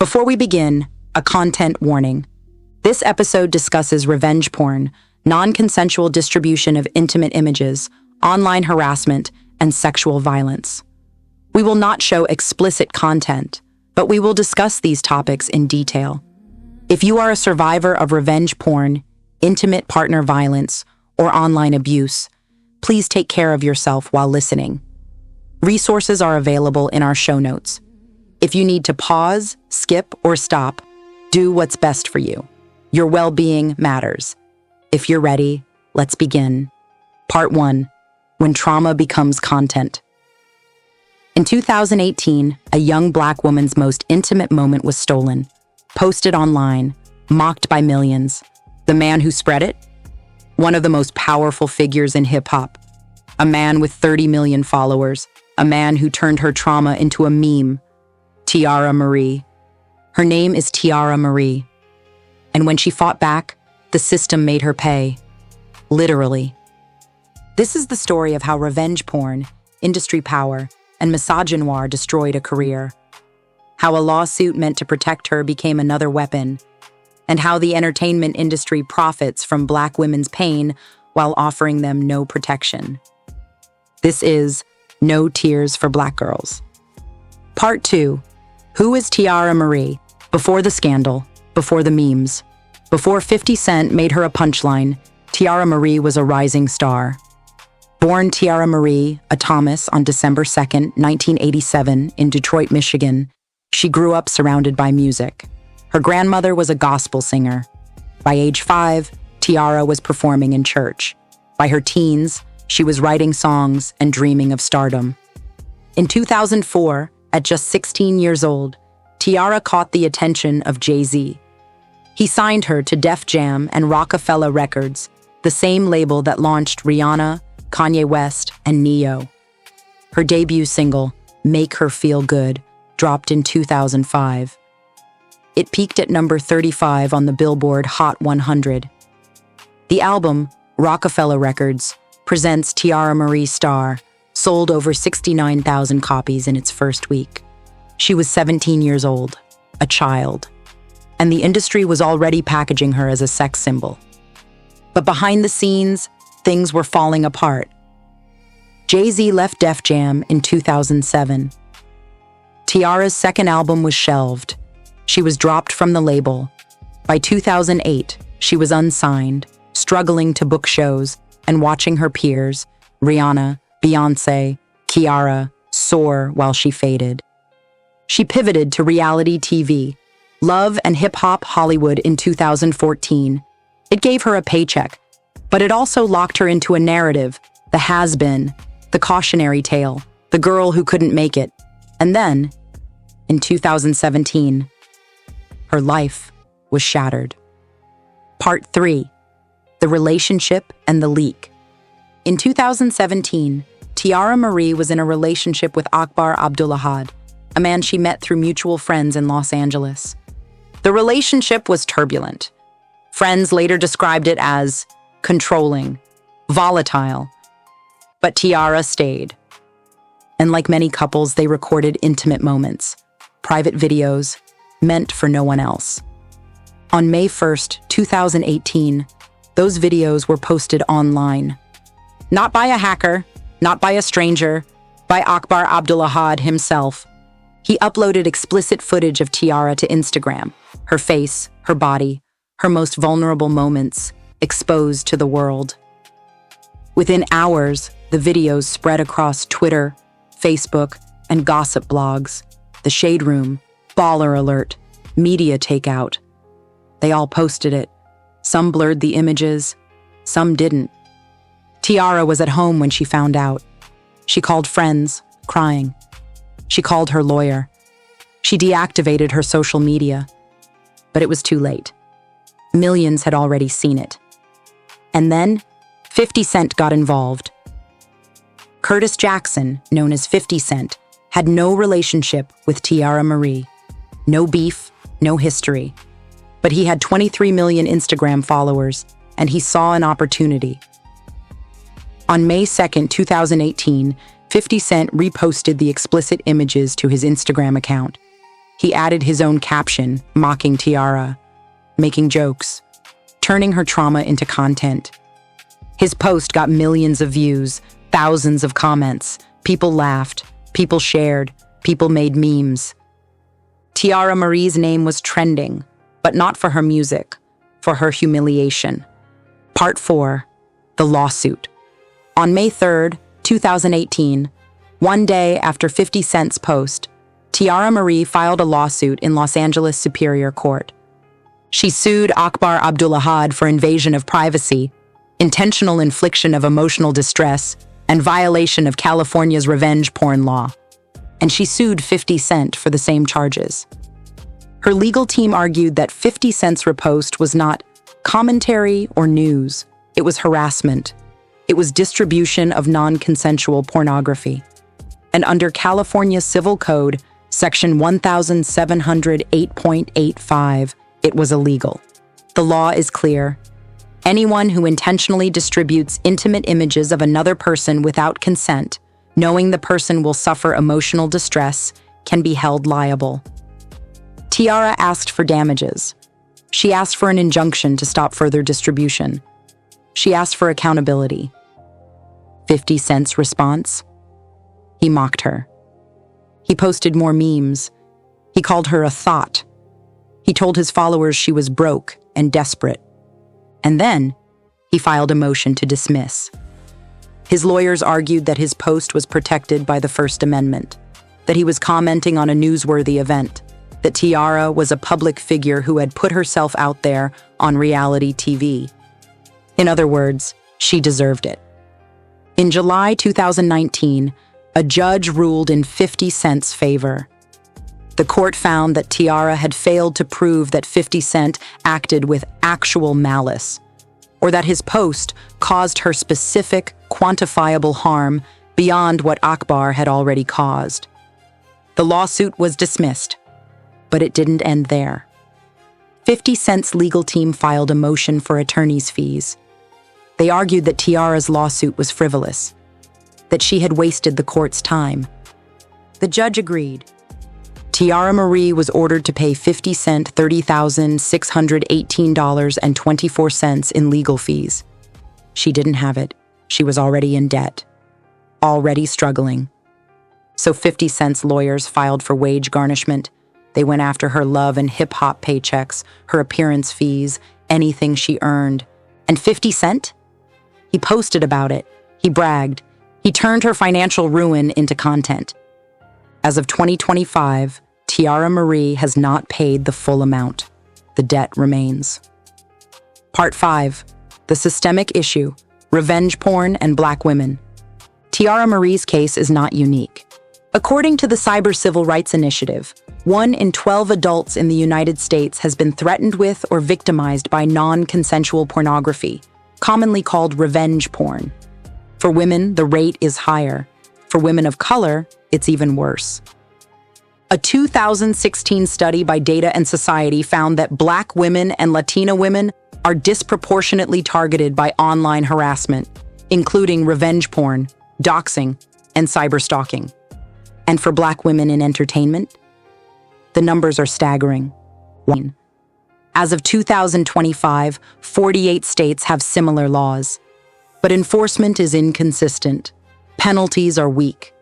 Before we begin, a content warning. This episode discusses revenge porn, non-consensual distribution of intimate images, online harassment, and sexual violence. We will not show explicit content, but we will discuss these topics in detail. If you are a survivor of revenge porn, intimate partner violence, or online abuse, please take care of yourself while listening. Resources are available in our show notes. If you need to pause, skip, or stop, do what's best for you. Your well-being matters. If you're ready, let's begin. Part 1. When trauma becomes content. In 2018, a young Black woman's most intimate moment was stolen, posted online, mocked by millions. The man who spread it? One of the most powerful figures in hip-hop. A man with 30 million followers. A man who turned her trauma into a meme. Tiara Marie. Her name is Tiara Marie. And when she fought back, the system made her pay. Literally. This is the story of how revenge porn, industry power, and misogynoir destroyed a career. How a lawsuit meant to protect her became another weapon. And how the entertainment industry profits from Black women's pain while offering them no protection. This is No Tears for Black Girls. Part 2. Who is Tiara Marie? Before the scandal, before the memes, before 50 Cent made her a punchline, Tiara Marie was a rising star. Born Tiara Marie, a Thomas, on December 2, 1987, in Detroit, Michigan, she grew up surrounded by music. Her grandmother was a gospel singer. By age 5, Tiara was performing in church. By her teens, she was writing songs and dreaming of stardom. In 2004, at just 16 years old, Tiara caught the attention of Jay-Z. He signed her to Def Jam and Rockefeller Records, the same label that launched Rihanna, Kanye West, and Ne-Yo. Her debut single, Make Her Feel Good, dropped in 2005. It peaked at number 35 on the Billboard Hot 100. The album, Rockefeller Records, presents Tiara Marie Star, sold over 69,000 copies in its first week. She was 17 years old, a child, and the industry was already packaging her as a sex symbol. But behind the scenes, things were falling apart. Jay-Z left Def Jam in 2007. Tiara's second album was shelved. She was dropped from the label. By 2008, she was unsigned, struggling to book shows and watching her peers, Rihanna, Beyoncé, Kiara, soar while she faded. She pivoted to reality TV, Love and Hip Hop Hollywood in 2014. It gave her a paycheck, but it also locked her into a narrative, the has-been, the cautionary tale, the girl who couldn't make it. And then, in 2017, her life was shattered. Part 3. The Relationship and the Leak. In 2017, Tiara Marie was in a relationship with Akbar Abdulahad, a man she met through mutual friends in Los Angeles. The relationship was turbulent. Friends later described it as controlling, volatile. But Tiara stayed. And like many couples, they recorded intimate moments, private videos, meant for no one else. On May 1st, 2018, those videos were posted online. Not by a hacker, not by a stranger, by Akbar Abdulahad himself. He uploaded explicit footage of Tiara to Instagram, her face, her body, her most vulnerable moments, exposed to the world. Within hours, the videos spread across Twitter, Facebook, and gossip blogs, The Shade Room, Baller Alert, Media Takeout. They all posted it. Some blurred the images, some didn't. Tiara was at home when she found out. She called friends, crying. She called her lawyer. She deactivated her social media. But it was too late. Millions had already seen it. And then, 50 Cent got involved. Curtis Jackson, known as 50 Cent, had no relationship with Tiara Marie. No beef, no history. But he had 23 million Instagram followers, and he saw an opportunity. On May 2, 2018, 50 Cent reposted the explicit images to his Instagram account. He added his own caption, mocking Teairra, making jokes, turning her trauma into content. His post got millions of views, thousands of comments. People laughed, people shared, people made memes. Tiara Marie's name was trending, but not for her music, for her humiliation. Part 4. The Lawsuit. On May 3rd, 2018, one day after 50 Cent's post, Tiara Marie filed a lawsuit in Los Angeles Superior Court. She sued Akbar Abdullahad for invasion of privacy, intentional infliction of emotional distress, and violation of California's revenge porn law. And she sued 50 Cent for the same charges. Her legal team argued that 50 Cent's repost was not commentary or news. It was harassment. It was distribution of non-consensual pornography. And under California Civil Code, Section 1708.85, it was illegal. The law is clear. Anyone who intentionally distributes intimate images of another person without consent, knowing the person will suffer emotional distress, can be held liable. Teairra asked for damages. She asked for an injunction to stop further distribution. She asked for accountability. 50 Cent's response? He mocked her. He posted more memes. He called her a thought. He told his followers she was broke and desperate. And then, he filed a motion to dismiss. His lawyers argued that his post was protected by the First Amendment, that he was commenting on a newsworthy event, that Teairra was a public figure who had put herself out there on reality TV. In other words, she deserved it. In July 2019, a judge ruled in 50 Cent's favor. The court found that Teairra had failed to prove that 50 Cent acted with actual malice, or that his post caused her specific, quantifiable harm beyond what Akbar had already caused. The lawsuit was dismissed, but it didn't end there. 50 Cent's legal team filed a motion for attorney's fees. They argued that Teairra's lawsuit was frivolous, that she had wasted the court's time. The judge agreed. Tiara Marie was ordered to pay 50 Cent $30,618.24 in legal fees. She didn't have it. She was already in debt, already struggling. So 50 Cent's lawyers filed for wage garnishment. They went after her love and hip-hop paychecks, her appearance fees, anything she earned. And 50 Cent? He posted about it. He bragged. He turned her financial ruin into content. As of 2025, Tiara Marie has not paid the full amount. The debt remains. Part 5. The systemic issue, revenge porn and black women. Tiara Marie's case is not unique. According to the Cyber Civil Rights Initiative, 1 in 12 adults in the United States has been threatened with or victimized by non-consensual pornography, commonly called revenge porn. For women, the rate is higher. For women of color, it's even worse. A 2016 study by Data and Society found that Black women and Latina women are disproportionately targeted by online harassment, including revenge porn, doxing, and cyberstalking. And for Black women in entertainment, the numbers are staggering. As of 2025, 48 states have similar laws. But enforcement is inconsistent. Penalties are weak.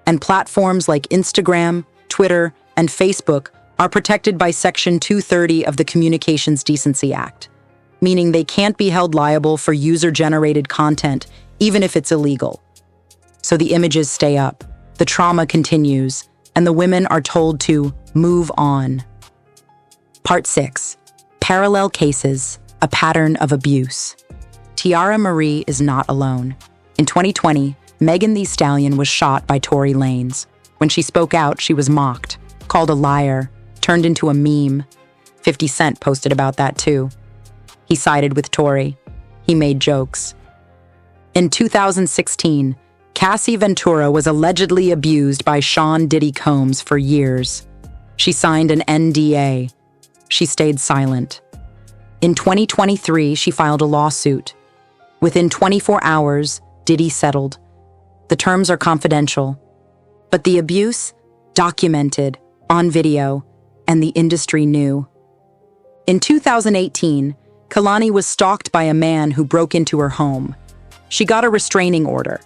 And platforms like Instagram, Twitter, and Facebook are protected by Section 230 of the Communications Decency Act, meaning they can't be held liable for user-generated content, even if it's illegal. So the images stay up, the trauma continues, and the women are told to move on. Part 6. Parallel cases, a pattern of abuse. Tiara Marie is not alone. In 2020, Megan Thee Stallion was shot by Tory Lanez. When she spoke out, she was mocked, called a liar, turned into a meme. 50 Cent posted about that too. He sided with Tory. He made jokes. In 2016, Cassie Ventura was allegedly abused by Sean Diddy Combs for years. She signed an NDA. She stayed silent. In 2023, she filed a lawsuit. Within 24 hours, Diddy settled. The terms are confidential, but the abuse, documented, on video, and the industry knew. In 2018, Kalani was stalked by a man who broke into her home. She got a restraining order.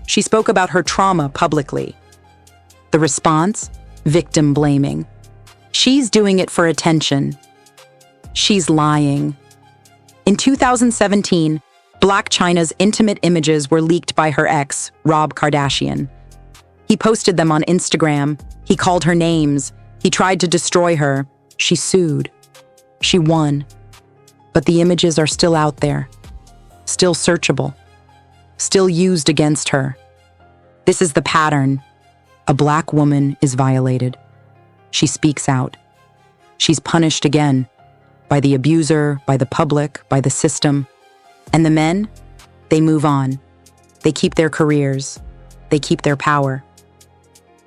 She spoke about her trauma publicly. The response? Victim blaming. She's doing it for attention. She's lying. In 2017, Blac Chyna's intimate images were leaked by her ex, Rob Kardashian. He posted them on Instagram. He called her names. He tried to destroy her. She sued. She won. But the images are still out there, still searchable, still used against her. This is the pattern. A Black woman is violated. She speaks out. She's punished again, by the abuser, by the public, by the system. And the men, they move on. They keep their careers. They keep their power.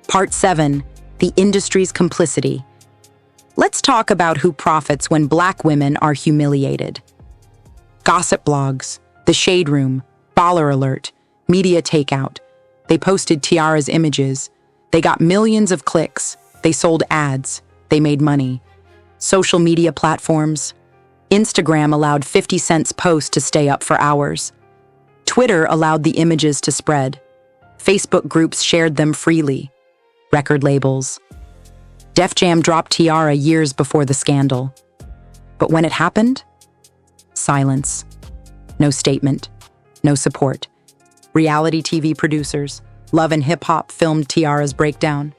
Part 7, the industry's complicity. Let's talk about who profits when Black women are humiliated. Gossip blogs, The Shade Room, Baller Alert, Media Takeout. They posted Tiara's images. They got millions of clicks. They sold ads. They made money. Social media platforms. Instagram allowed 50 cents posts to stay up for hours. Twitter allowed the images to spread. Facebook groups shared them freely. Record labels. Def Jam dropped Teairra years before the scandal. But when it happened, silence. No statement. No support. Reality TV producers, Love and Hip Hop filmed Tiara's breakdown.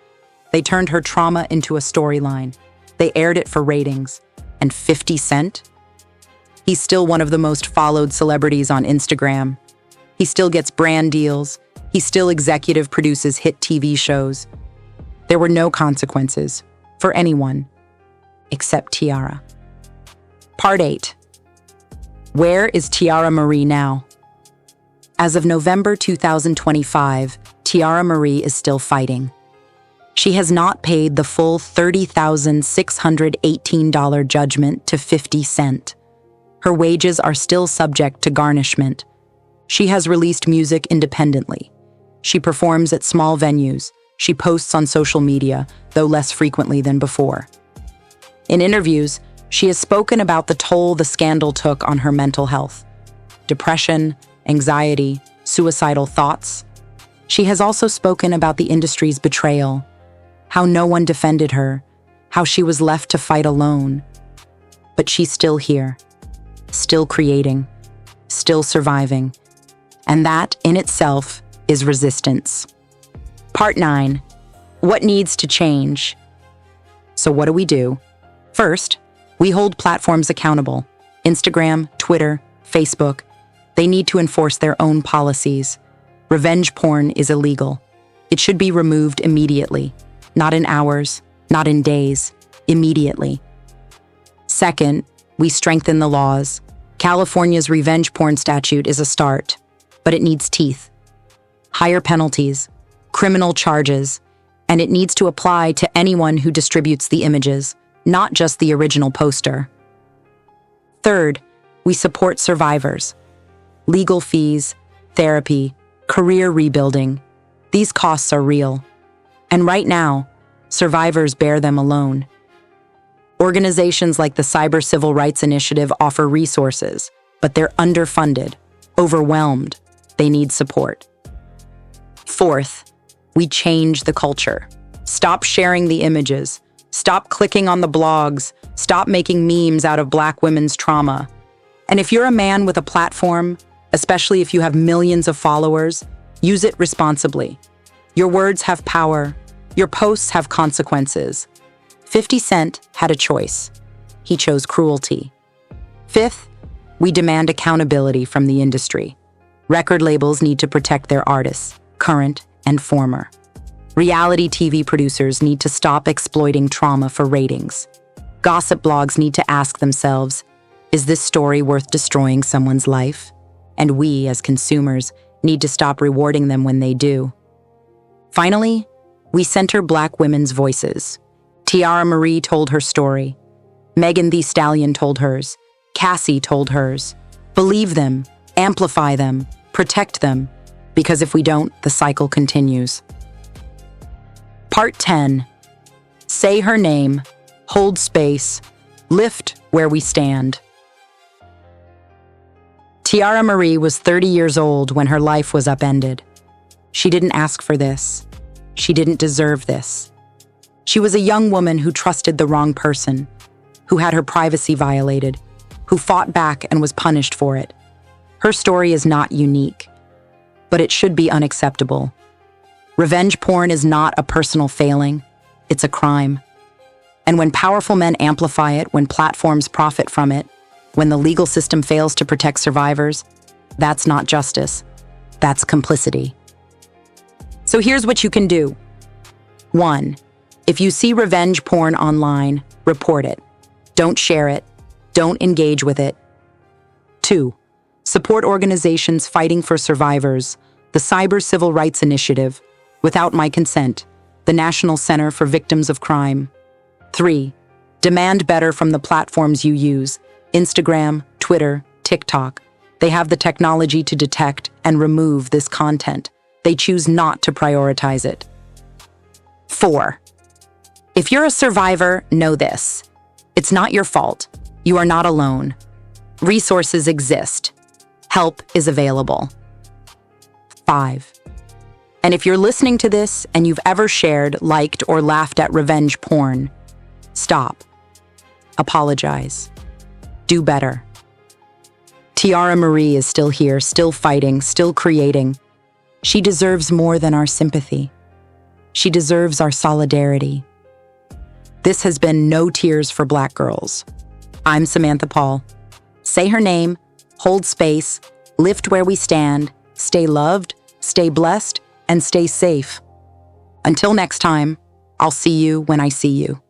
They turned her trauma into a storyline. They aired it for ratings. And 50 Cent? He's still one of the most followed celebrities on Instagram. He still gets brand deals. He still executive produces hit TV shows. There were no consequences for anyone except Tiara. Part 8. Where is Tiara Marie now? As of November 2025, Tiara Marie is still fighting. She has not paid the full $30,618 judgment to 50 Cent. Her wages are still subject to garnishment. She has released music independently. She performs at small venues. She posts on social media, though less frequently than before. In interviews, she has spoken about the toll the scandal took on her mental health. Depression, anxiety, suicidal thoughts. She has also spoken about the industry's betrayal, how no one defended her, how she was left to fight alone. But she's still here, still creating, still surviving. And that, in itself, is resistance. Part 9. What needs to change? So what do? First, we hold platforms accountable. Instagram, Twitter, Facebook. They need to enforce their own policies. Revenge porn is illegal. It should be removed immediately. Not in hours, not in days, immediately. Second, we strengthen the laws. California's revenge porn statute is a start, but it needs teeth. Higher penalties, criminal charges, and it needs to apply to anyone who distributes the images, not just the original poster. Third, we support survivors. Legal fees, therapy, career rebuilding. These costs are real. And right now, survivors bear them alone. Organizations like the Cyber Civil Rights Initiative offer resources, but they're underfunded, overwhelmed. They need support. Fourth, we change the culture. Stop sharing the images. Stop clicking on the blogs. Stop making memes out of Black women's trauma. And if you're a man with a platform, especially if you have millions of followers, use it responsibly. Your words have power. Your posts have consequences. 50 Cent had a choice. He chose cruelty. Fifth, we demand accountability from the industry. Record labels need to protect their artists, current and former. Reality TV producers need to stop exploiting trauma for ratings. Gossip blogs need to ask themselves, is this story worth destroying someone's life? And we, as consumers, need to stop rewarding them when they do. Finally, we center Black women's voices. Tiara Marie told her story. Megan Thee Stallion told hers. Cassie told hers. Believe them, amplify them, protect them, because if we don't, the cycle continues. Part 10. Say her name, hold space, lift where we stand. Tiara Marie was 30 years old when her life was upended. She didn't ask for this. She didn't deserve this. She was a young woman who trusted the wrong person, who had her privacy violated, who fought back and was punished for it. Her story is not unique, but it should be unacceptable. Revenge porn is not a personal failing, it's a crime. And when powerful men amplify it, when platforms profit from it, when the legal system fails to protect survivors, that's not justice, that's complicity. So here's what you can do. 1. If you see revenge porn online, report it. Don't share it. Don't engage with it. 2. Support organizations fighting for survivors, the Cyber Civil Rights Initiative, Without My Consent, the National Center for Victims of Crime. 3. Demand better from the platforms you use, Instagram, Twitter, TikTok. They have the technology to detect and remove this content. They choose not to prioritize it. 4. If you're a survivor, know this. It's not your fault. You are not alone. Resources exist. Help is available. 5. And if you're listening to this and you've ever shared, liked, or laughed at revenge porn, stop. Apologize. Do better. Tiara Marie is still here, still fighting, still creating. She deserves more than our sympathy. She deserves our solidarity. This has been No Tears for Black Girls. I'm Samantha Paul. Say her name, hold space, lift where we stand, stay loved, stay blessed, and stay safe. Until next time, I'll see you when I see you.